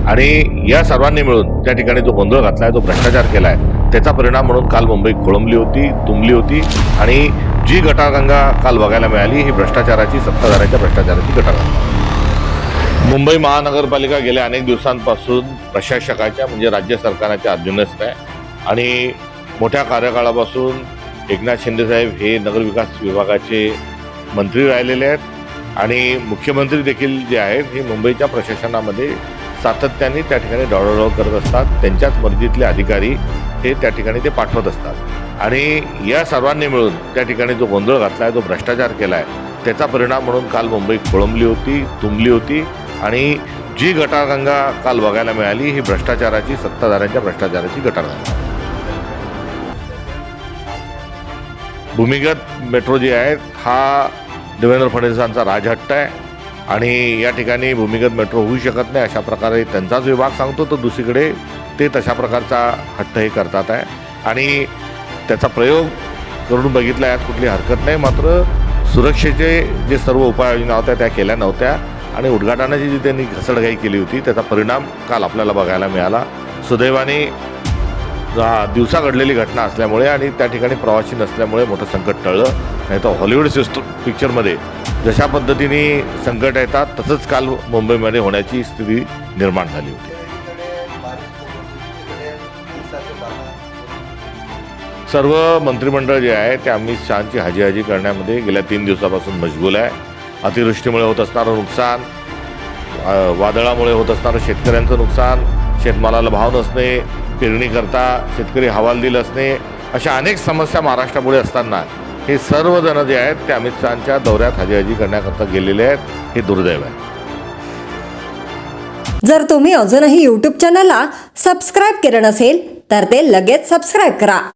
आणि या सर्वांनी मिळून त्या ठिकाणी जो गोंधळ घातलाय, जो भ्रष्टाचार केलाय, त्याचा परिणाम म्हणून काल मुंबई खोळंबली होती, तुंबली होती आणि जी गटारगंगा काल बघायला मिळाली ही भ्रष्टाचाराची, सत्ताधाऱ्यांच्या भ्रष्टाचाराची गटारगंगा. मुंबई महानगरपालिका गेल्या अनेक दिवसांपासून प्रशासकाच्या म्हणजे राज्य सरकारच्या अधीनस्थ आहे आणि मोठ्या कार्यकाळापासून एकनाथ शिंदेसाहेब हे नगरविकास विभागाचे मंत्री राहिलेले आहेत आणि मुख्यमंत्री देखील जे आहेत हे मुंबईच्या प्रशासनामध्ये सातत्याने त्या ठिकाणी ढवळाढवळ करत असतात. त्यांच्याच मर्जीतले अधिकारी हे त्या ठिकाणी ते पाठवत असतात आणि या सर्वांनी मिळून त्या ठिकाणी जो गोंधळ घातलाय, जो भ्रष्टाचार केलाय, त्याचा परिणाम म्हणून काल मुंबई खोळंबली होती, तुंबली होती आणि जी गटारगंगा काल बघायला मिळाली ही भ्रष्टाचाराची, सत्ताधाऱ्यांच्या भ्रष्टाचाराची गटारगंगा. भूमिगत मेट्रो जी आहे हा देवेंद्र फडणवीसांचा राजहट्ट आहे आणि या ठिकाणी भूमिगत मेट्रो होऊ शकत नाही अशा प्रकारे त्यांचाच विभाग सांगतो, तर दुसरीकडे ते तशा प्रकारचा हट्ट हे करतात आहे आणि त्याचा प्रयोग करून बघितला, यात कुठली हरकत नाही. मात्र सुरक्षेचे जे सर्व उपाययोजना होत्या त्या केल्या नव्हत्या आणि उद्घाटनाची जी त्यांनी घसडघाई केली होती त्याचा परिणाम काल आपल्याला बघायला मिळाला. सुदैवाने दिवसा घडलेली घटना असल्यामुळे आणि त्या ठिकाणी प्रवासी नसल्यामुळे मोठं संकट टळलं. नाही तर हॉलिवूड पिक्चरमध्ये जशा पद्धतीने संकट येतात तसंच काल मुंबईमध्ये होण्याची स्थिती निर्माण झाली होती. सर्व मंत्रिमंडळ जे आहे ते अमित शहांची हाजी करण्यामध्ये गेल्या 3 दिवसापासून मशगूल आहे. अतिवृष्टीमुळे होत असणारं नुकसान, वादळामुळे होत असणारं शेतकऱ्यांचं नुकसान, शेतमालाला भाव नसणे, पेरणी करता शेतकरी हवालदिल असणे, अशा अनेक समस्या महाराष्ट्रापुढे असताना हे सर्वजण जे आहेत ते अमित शहांच्या दौऱ्यात हाजी करण्याकरता गेलेले आहेत. हे दुर्दैव आहे. जर तुम्ही अजूनही YouTube चॅनलला सबस्क्राईब केलं नसेल तर ते लगेच सबस्क्राईब करा.